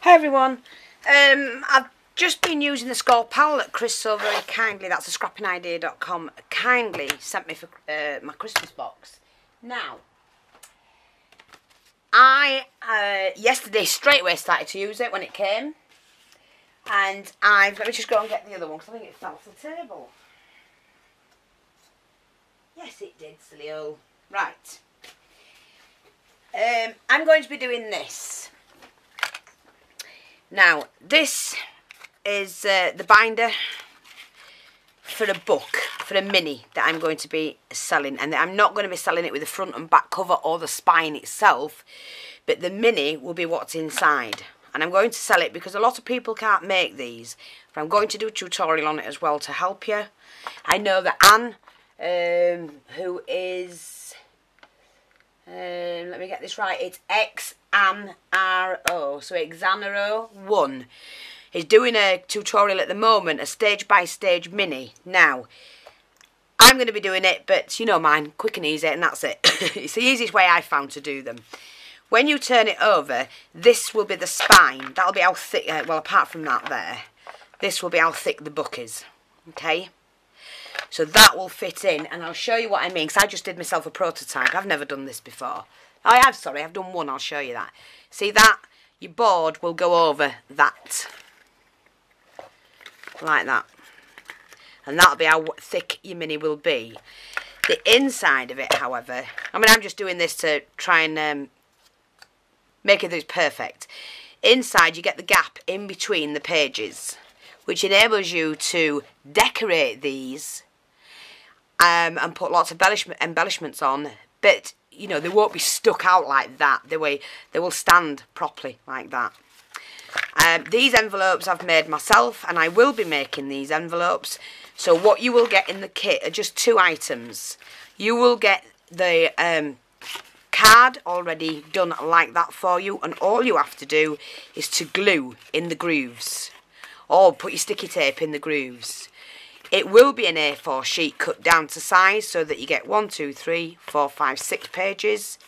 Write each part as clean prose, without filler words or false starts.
Hi everyone, I've just been using the score pal that Chris so very kindly, that's a scrappingidea.com, kindly sent me for my Christmas box. Now, I yesterday straight away started to use it when it came, and let me just go and get the other one because I think it fell off the table. Yes it did, silly old. Right, I'm going to be doing this. Now, this is the binder for a book, for a mini that I'm going to be selling. And I'm not going to be selling it with the front and back cover or the spine itself, but the mini will be what's inside. And I'm going to sell it because a lot of people can't make these. But I'm going to do a tutorial on it as well to help you. I know that Anne, who is... let me get this right, it's Xanro, so Xanro1 is doing a tutorial at the moment, a stage by stage mini. Now, I'm going to be doing it, but you know mine, quick and easy, and that's it. It's the easiest way I found to do them. When you turn it over, this will be the spine. That'll be how thick, well apart from that there, this will be how thick the book is, okay? So that will fit in, and I'll show you what I mean, because I just did myself a prototype. I've never done this before. I have, sorry, I've done one, I'll show you that. See that? Your board will go over that. Like that. And that'll be how thick your mini will be. The inside of it, however, I mean, I'm just doing this to try and make it perfect. Inside, you get the gap in between the pages, which enables you to decorate these and put lots of embellishments on, but you know they won't be stuck out like that. They will stand properly like that. These envelopes I've made myself, and I will be making these envelopes. So what you will get in the kit are just two items. You will get the card already done like that for you, and all you have to do is to glue in the grooves. Or put your sticky tape in the grooves. It will be an A4 sheet cut down to size so that you get 1, 2, 3, 4, 5, 6 pages.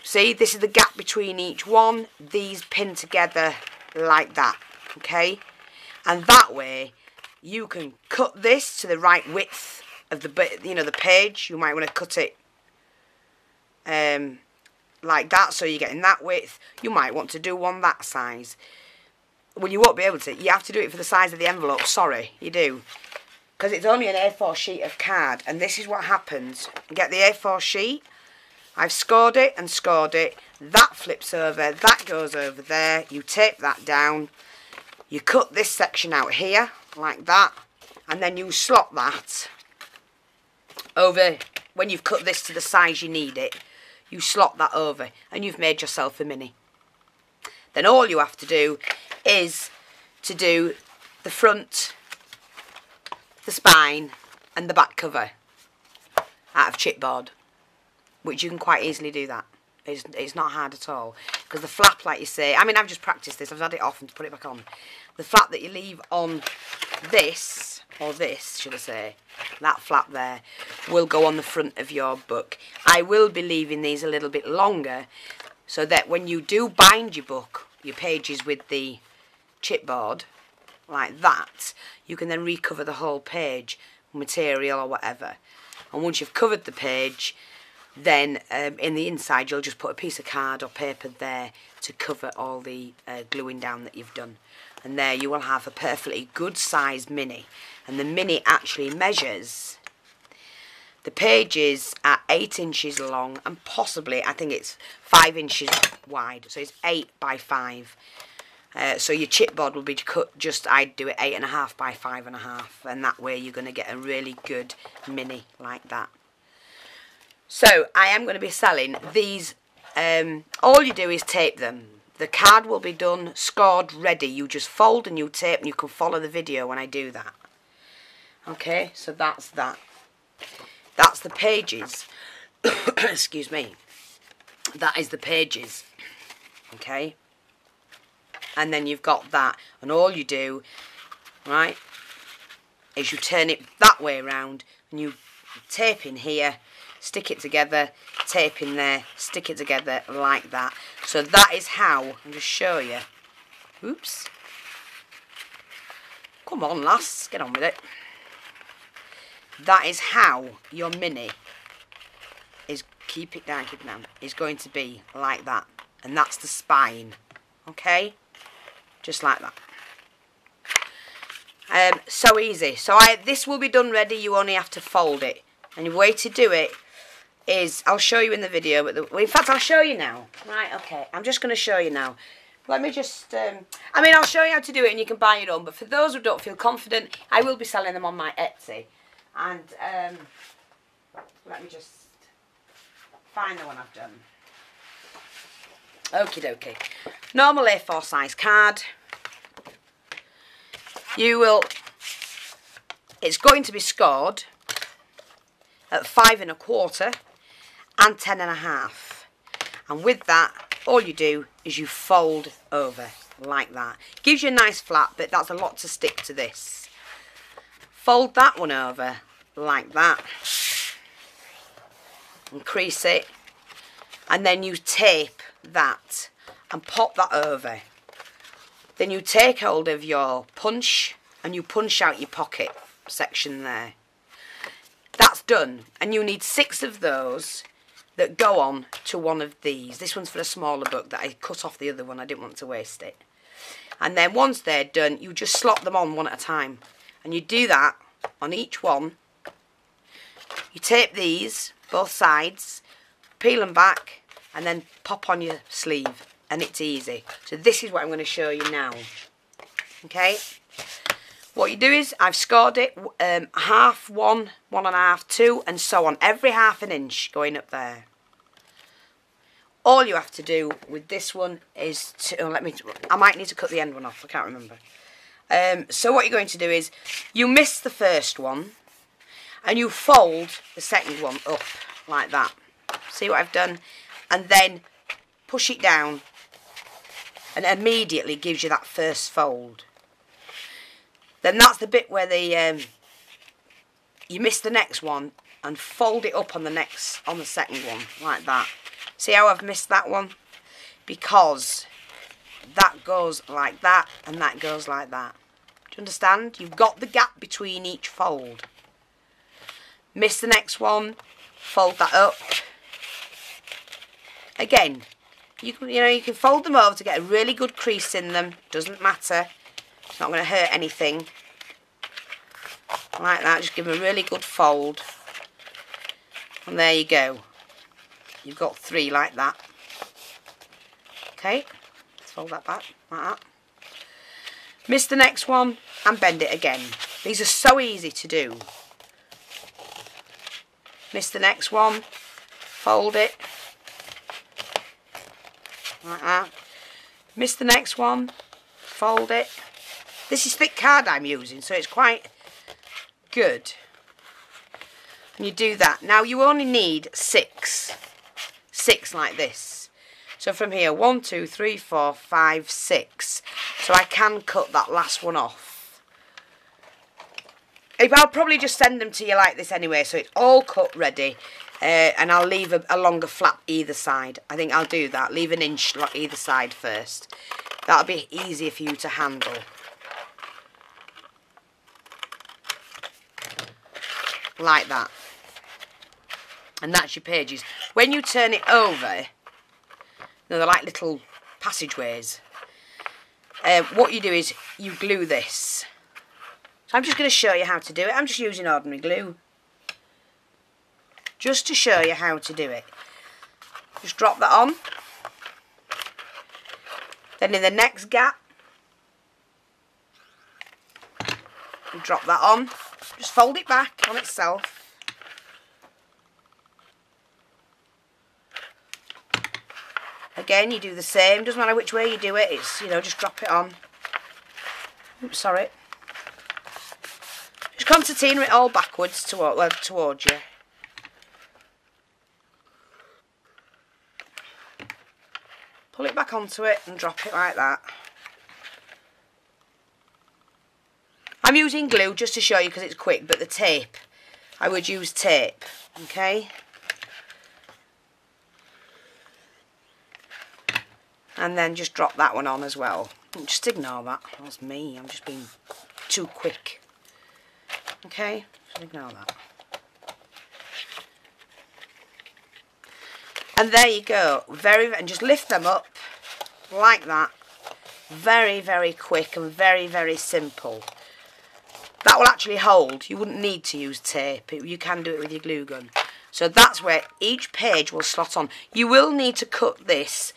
See, this is the gap between each one. These pin together like that, okay? And that way, you can cut this to the right width of the page. You might want to cut it like that, so you're getting that width. You might want to do one that size. Well, you won't be able to. You have to do it for the size of the envelope. Sorry, you do. Because it's only an A4 sheet of card. And this is what happens. You get the A4 sheet. I've scored it and scored it. That flips over. That goes over there. You tape that down. You cut this section out here, like that. And then you slot that over. When you've cut this to the size you need it, you slot that over. And you've made yourself a mini. Then all you have to do is to do the front, the spine and the back cover out of chipboard, which you can quite easily do that. It's not hard at all, because the flap, like you say, I mean I've just practiced this, I've had it off and put it back on. The flap that you leave on this, or this should I say, that flap there, will go on the front of your book. I will be leaving these a little bit longer so that when you do bind your book, your pages with the chipboard like that, you can then recover the whole page, material or whatever. And once you've covered the page, then in the inside you'll just put a piece of card or paper there to cover all the gluing down that you've done. And there you will have a perfectly good size mini. And the mini actually measures, the pages are 8 inches long and possibly, I think it's 5 inches wide. So it's 8 by 5. So your chipboard will be cut just, I'd do it 8.5 by 5.5. And that way you're going to get a really good mini like that. So I am going to be selling these. All you do is tape them. The card will be done, scored, ready. You just fold and you tape, and you can follow the video when I do that. Okay, so that's that. That's the pages. Excuse me. That is the pages. Okay. And then you've got that. And all you do, right, is you turn it that way around. And you tape in here. stick it together, tape in there, stick it together like that. So that is how, I'll just show you. Oops. Come on, lass, get on with it. That is how your mini is, keep it down, is going to be like that. And that's the spine, okay? Just like that. So easy. So this will be done ready, you only have to fold it. And the way to do it is, I'll show you in the video, but in fact I'll show you now. Right, okay, I'm just going to show you now. Let me just, I mean, I'll show you how to do it and you can buy your own, but for those who don't feel confident, I will be selling them on my Etsy. And let me just find the one I've done. Okie dokie. Normal A4 size card. You will, it's going to be scored at 5 1/4 and 10 1/2. And with that, all you do is you fold over like that. Gives you a nice flap, but that's a lot to stick to this. Fold that one over like that. And crease it. And then you tape that and pop that over. Then you take hold of your punch and you punch out your pocket section there. That's done. And you need 6 of those that go on to one of these. This one's for a smaller book that I cut off the other one. I didn't want to waste it. And then once they're done, you just slot them on one at a time. And you do that on each one. You tape these, both sides, peel them back, and then pop on your sleeve. And it's easy. So this is what I'm going to show you now. Okay? What you do is, I've scored it, half, 1, 1 1/2, 2, and so on. Every ½ inch going up there. All you have to do with this one is to, I might need to cut the end one off, I can't remember. So what you're going to do is, you miss the first one, and you fold the second one up, like that. See what I've done? And then push it down, and immediately gives you that first fold. Then that's the bit where you miss the next one and fold it up on the second one like that. See how I've missed that one? Because that goes like that and that goes like that. Do you understand? You've got the gap between each fold. Miss the next one, fold that up. Again, you can fold them over to get a really good crease in them. Doesn't matter. It's not going to hurt anything. Like that, just give them a really good fold. And there you go. You've got 3 like that. Okay, let's fold that back, like that. Miss the next one and bend it again. These are so easy to do. Miss the next one, fold it. Like that. Miss the next one, fold it. This is thick card I'm using, so it's quite good. And you do that. Now you only need 6. 6 like this. So from here, 1, 2, 3, 4, 5, 6. So I can cut that last one off. I'll probably just send them to you like this anyway, so it's all cut ready. And I'll leave a longer flap either side. I think I'll do that. Leave an inch either side first. That'll be easier for you to handle. Like that. And that's your pages. When you turn it over, they're like little passageways. What you do is you glue this. So I'm just going to show you how to do it. I'm just using ordinary glue. Just to show you how to do it. Just drop that on. Then in the next gap, you drop that on. Just fold it back on itself. Again, you do the same. Doesn't matter which way you do it. It's, just drop it on. Oops, sorry. Just concertina it all backwards towards you. Pull it back onto it and drop it like that. I'm using glue just to show you because it's quick, but the tape, I would use tape, okay? And then just drop that one on as well. Just ignore that. That's me. I'm just being too quick. Okay? Just ignore that. And there you go. And just lift them up like that. Very, very quick and very, very simple. That will actually hold. You wouldn't need to use tape. You can do it with your glue gun. So that's where each page will slot on. You will need to cut this,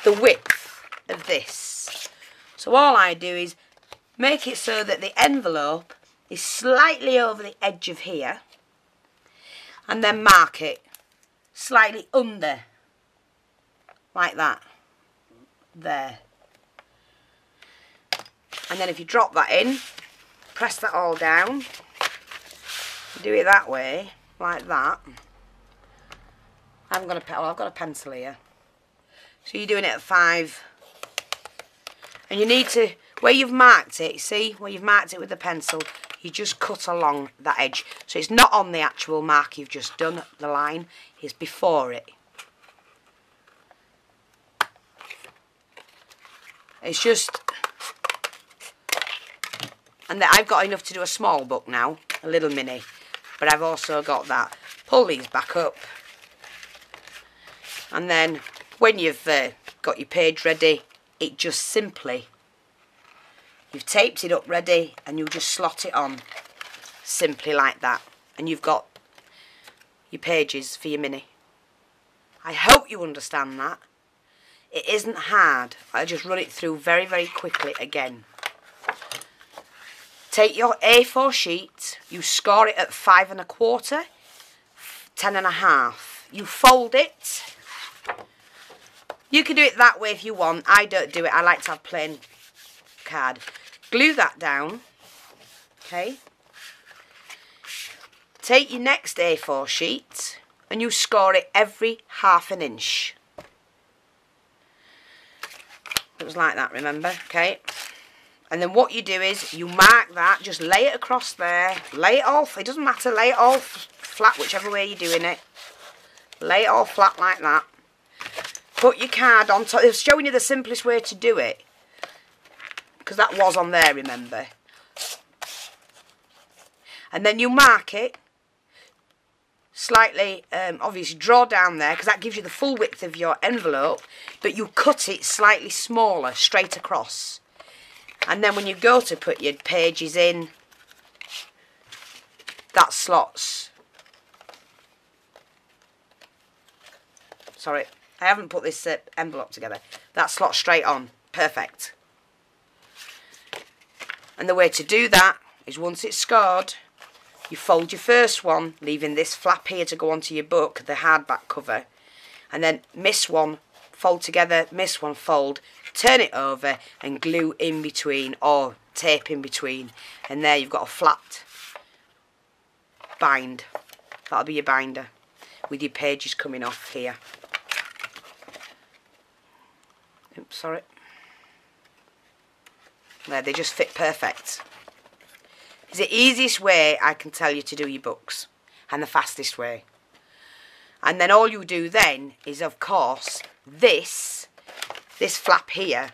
the width of this. So all I do is make it so that the envelope is slightly over the edge of here. And then mark it slightly under. Like that. There. And then if you drop that in, press that all down, do it that way, like that. I've got a pencil here. So you're doing it at 5. And you need to, where you've marked it, see, where you've marked it with the pencil, you just cut along that edge. So it's not on the actual mark you've just done, the line, it's before it. It's just, and I've got enough to do a small book now, a little mini, but I've also got that. Pull these back up, and then when you've got your page ready, it just simply, you've taped it up ready, and you just slot it on, simply like that, and you've got your pages for your mini. I hope you understand that. It isn't hard. I just run it through very, very quickly again. Take your A4 sheet, you score it at 5 1/4, 10 1/2. You fold it. You can do it that way if you want. I don't do it. I like to have plain card. Glue that down. Okay. Take your next A4 sheet and you score it every 1/2 inch. It was like that, remember? Okay. And then what you do is you mark that, just lay it across there, lay it off, it doesn't matter, lay it all flat whichever way you're doing it. Lay it all flat like that. Put your card on top. It's showing you the simplest way to do it, because that was on there, remember. And then you mark it slightly, obviously draw down there, because that gives you the full width of your envelope, but you cut it slightly smaller, straight across. And then when you go to put your pages in, that slots. Sorry, I haven't put this envelope together. That slots straight on. Perfect. And the way to do that is once it's scored, you fold your first one, leaving this flap here to go onto your book, the hardback cover. And then miss one, fold together, miss one, fold, turn it over and glue in between or tape in between. And there you've got a flat bind. That'll be your binder with your pages coming off here. Oops, sorry. There, they just fit perfect. It's the easiest way I can tell you to do your books, and the fastest way. And then all you do then is, of course, this flap here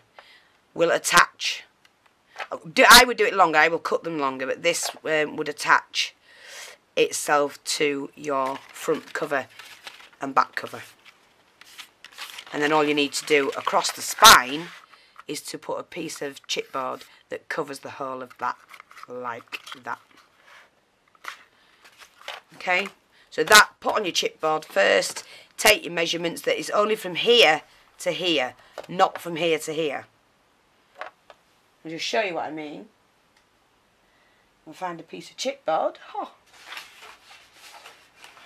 will attach. I would do it longer, I will cut them longer, but this would attach itself to your front cover and back cover. And then all you need to do across the spine is to put a piece of chipboard that covers the whole of that, like that. Okay, so that, put on your chipboard first, take your measurements, that is only from here to here, not from here to here. I'll just show you what I mean. I'll find a piece of chipboard. Oh.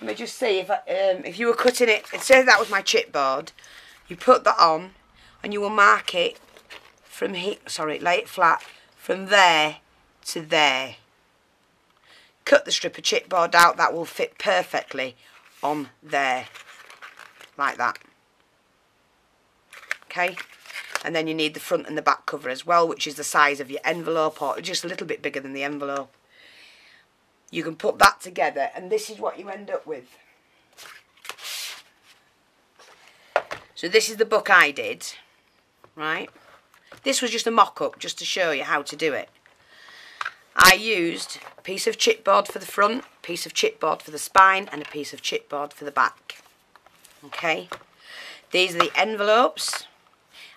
Let me just see if you were cutting it, say that was my chipboard, you put that on and you will mark it from here, sorry, lay it flat, from there to there. Cut the strip of chipboard out, that will fit perfectly on there, like that. Okay, and then you need the front and the back cover as well, which is the size of your envelope, or just a little bit bigger than the envelope. You can put that together and this is what you end up with. So this is the book I did. right? This was just a mock-up, just to show you how to do it. I used a piece of chipboard for the front, a piece of chipboard for the spine, and a piece of chipboard for the back. Okay? These are the envelopes,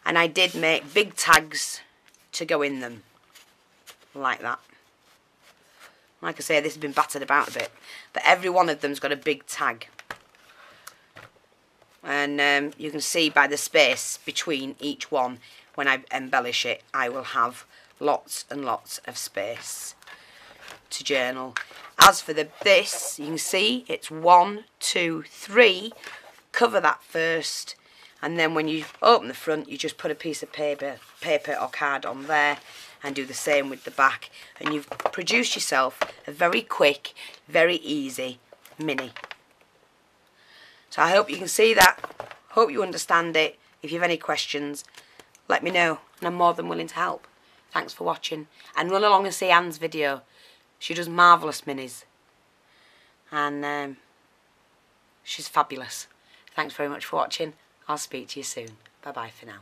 and I did make big tags to go in them, like that. Like I say, this has been battered about a bit, but every one of them's got a big tag. And you can see by the space between each one, when I embellish it, I will have lots and lots of space to journal. As for this, you can see it's 1, 2, 3. Cover that first, and then when you open the front, you just put a piece of paper or card on there, and do the same with the back, and you've produced yourself a very quick, very easy mini. So I hope you can see that, hope you understand it. If you have any questions, let me know, and I'm more than willing to help. Thanks for watching, and run along and see Anne's video. She does marvellous minis, and she's fabulous. Thanks very much for watching. I'll speak to you soon. Bye bye for now.